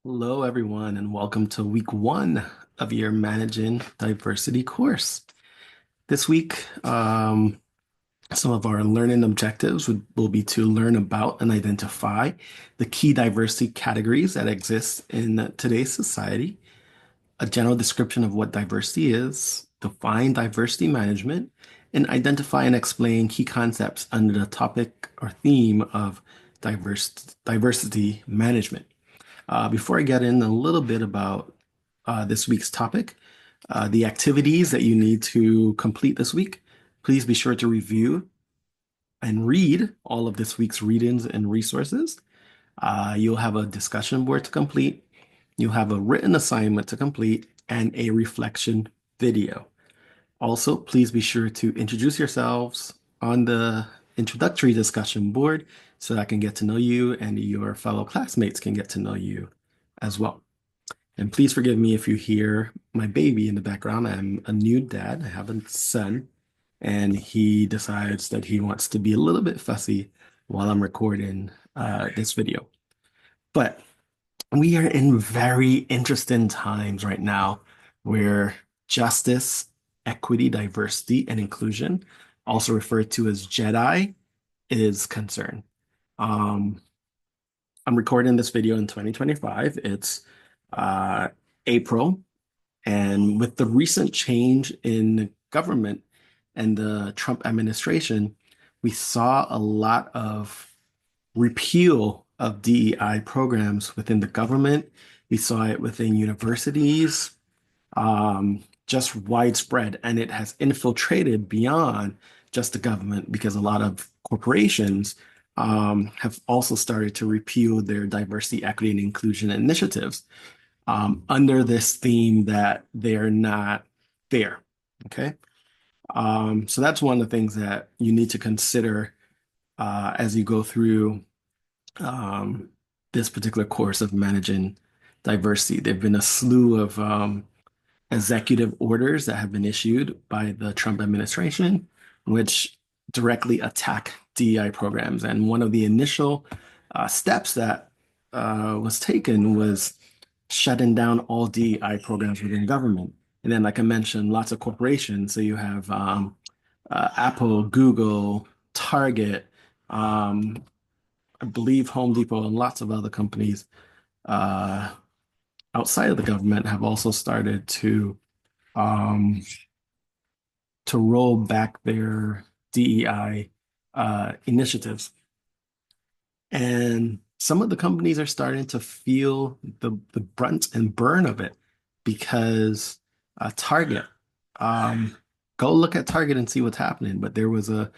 Hello, everyone, and welcome to week one of your Managing Diversity course. This week, some of our learning objectives will be to learn about and identify the key diversity categories that exist in today's society, a general description of what diversity is, define diversity management, and identify and explain key concepts under the topic or theme of diversity management. Before I get in a little bit about this week's topic, the activities that you need to complete this week, please be sure to review and read all of this week's readings and resources. You'll have a discussion board to complete, you'll have a written assignment to complete, and a reflection video. Also, please be sure to introduce yourselves on the introductory discussion board so that I can get to know you and your fellow classmates can get to know you as well. And please forgive me if you hear my baby in the background. I'm a new dad. I have a son, and he decides that he wants to be a little bit fussy while I'm recording this video. But we are in very interesting times right now where justice, equity, diversity, and inclusion, also referred to as JEDI, is concerned. Um, I'm recording this video in 2025. It's uh, April. And with the recent change in government and the Trump administration, we saw a lot of repeal of DEI programs within the government. We saw it within universities, just widespread, and it has infiltrated beyond just the government because a lot of corporations have also started to repeal their diversity, equity, and inclusion initiatives under this theme that they're not fair. Okay. So that's one of the things that you need to consider as you go through um, this particular course of managing diversity. There have been a slew of executive orders that have been issued by the Trump administration, which directly attack DEI programs. And one of the initial steps that was taken was shutting down all DEI programs within government. And then, like I mentioned, lots of corporations. So you have Apple, Google, Target, um, I believe Home Depot, and lots of other companies uh, outside of the government have also started um, to roll back their DEI initiatives. And some of the companies are starting to feel the brunt and burn of it because Target, um, go look at Target and see what's happening. But there was a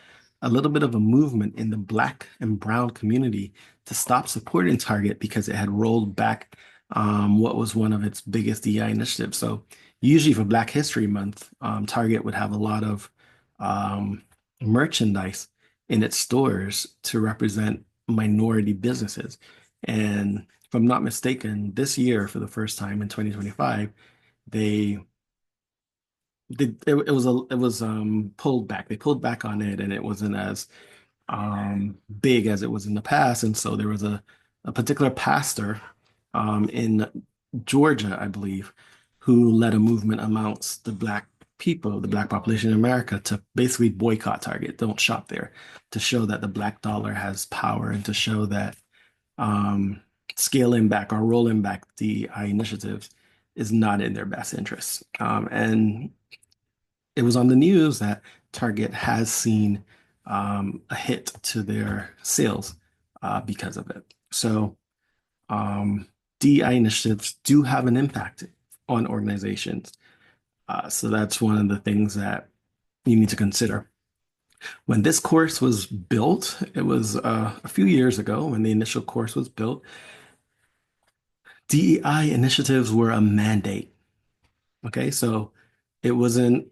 little bit of a movement in the Black and Brown community to stop supporting Target because it had rolled back what was one of its biggest DEI initiatives. So usually for Black History Month, Target would have a lot of um, merchandise in its stores to represent minority businesses. And if I'm not mistaken, this year, for the first time in 2025, they it was pulled back. They pulled back on it, and it wasn't as big as it was in the past. And so there was a particular pastor in Georgia, I believe, who led a movement amongst the Black people, the Black population in America, to basically boycott Target, don't shop there, to show that the Black dollar has power and to show that um, scaling back or rolling back the initiatives is not in their best interest. And it was on the news that Target has seen a hit to their sales because of it. So DEI initiatives do have an impact on organizations. So that's one of the things that you need to consider. When this course was built, it was a few years ago when the initial course was built, DEI initiatives were a mandate. Okay, so it wasn't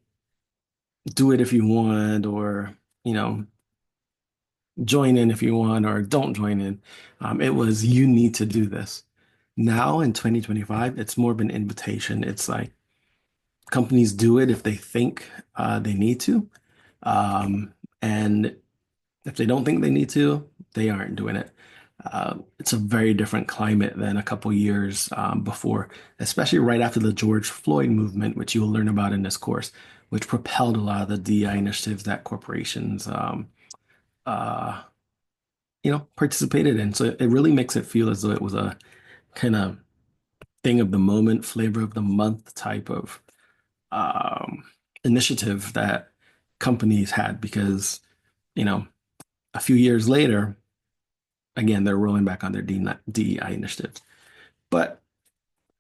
do it if you want or, you know, join in if you want or don't join in. It was you need to do this. Now in 2025, it's more of an invitation. It's like companies do it if they think they need to. And if they don't think they need to, they aren't doing it. It's a very different climate than a couple years before, especially right after the George Floyd movement, which you will learn about in this course, which propelled a lot of the DEI initiatives that corporations, uh, participated in. So it really makes it feel as though it was a kind of thing of the moment, flavor of the month type of um, initiative that companies had because, you know, a few years later, again, they're rolling back on their DEI initiatives. But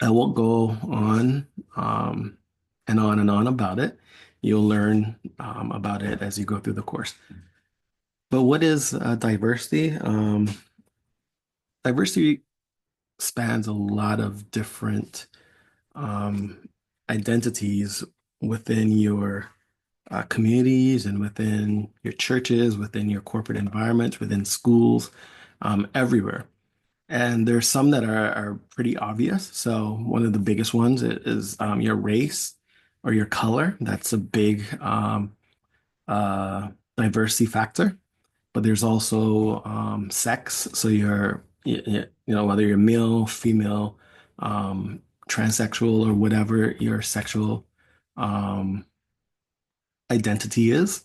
I won't go um, and on about it. You'll learn about it as you go through the course. But what is diversity? Diversity spans a lot of different um, identities within your communities and within your churches, within your corporate environments, within schools, everywhere. And there's some that are pretty obvious. So one of the biggest ones is your race or your color. That's a big uh, diversity factor. But there's also sex. So whether you're male, female, um, transsexual, or whatever your sexual um, identity is.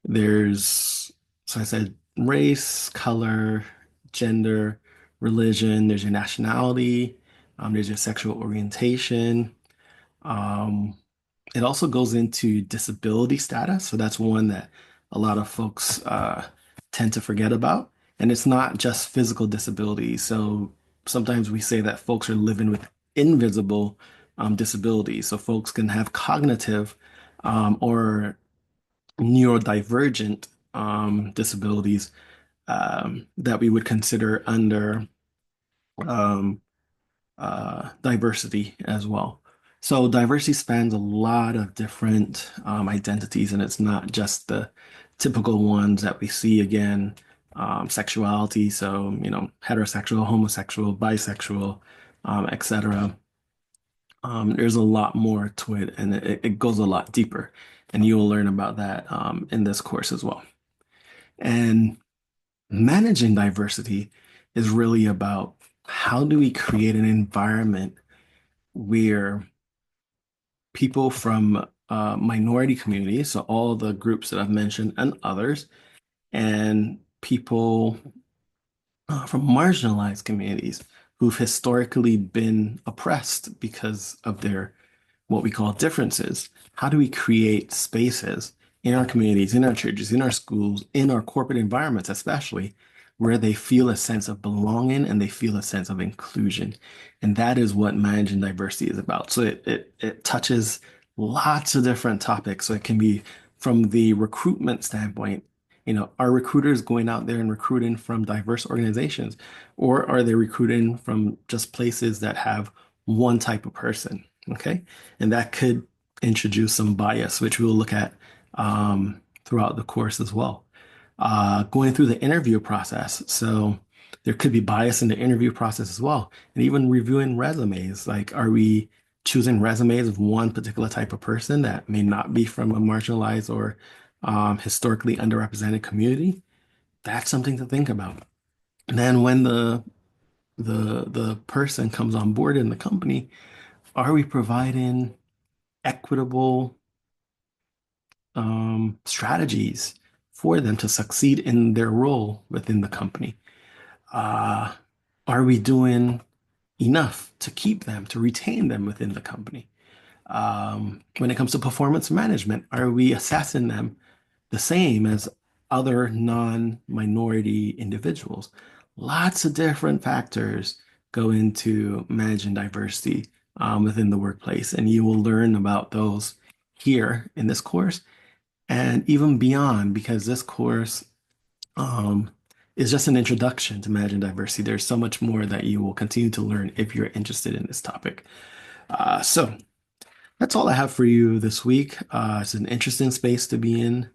There's, so I said race, color, gender, religion, there's your nationality, there's your sexual orientation. Um, it also goes into disability status. So that's one that a lot of folks tend to forget about. And it's not just physical disability. So sometimes we say that folks are living with invisible disabilities. So folks can have cognitive or neurodivergent disabilities that we would consider under um, diversity as well. So diversity spans a lot of different identities, and it's not just the typical ones that we see again, sexuality. So, heterosexual, homosexual, bisexual, etc. There's a lot more to it, and it goes a lot deeper, and you will learn about that in this course as well. And managing diversity is really about how do we create an environment where people from minority communities, so all the groups that I've mentioned and others, and people from marginalized communities who've historically been oppressed because of their what we call differences. How do we create spaces in our communities, in our churches, in our schools, in our corporate environments, especially where they feel a sense of belonging and they feel a sense of inclusion? And that is what managing diversity is about. So it touches lots of different topics. So it can be from the recruitment standpoint. Are recruiters going out there and recruiting from diverse organizations, or are they recruiting from just places that have one type of person? Okay. And that could introduce some bias, which we will look at throughout the course as well. Going through the interview process. So there could be bias in the interview process as well. And even reviewing resumes. Like, are we choosing resumes of one particular type of person that may not be from a marginalized or historically underrepresented community? That's something to think about. And then when the person comes on board in the company, are we providing equitable strategies for them to succeed in their role within the company? Uh, are we doing enough to keep them, to retain them within the company? When it comes to performance management, are we assessing them the same as other non-minority individuals? Lots of different factors go into managing diversity within the workplace, and you will learn about those here in this course and even beyond, because this course um, is just an introduction to managing diversity. There's so much more that you will continue to learn if you're interested in this topic. So that's all I have for you this week. It's an interesting space to be in.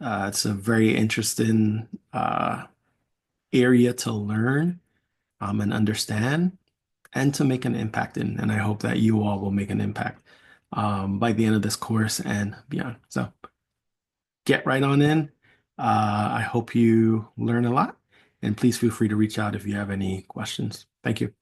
It's a very interesting area to learn and understand and to make an impact in. And I hope that you all will make an impact by the end of this course and beyond. So get right on in. I hope you learn a lot. And please feel free to reach out if you have any questions. Thank you.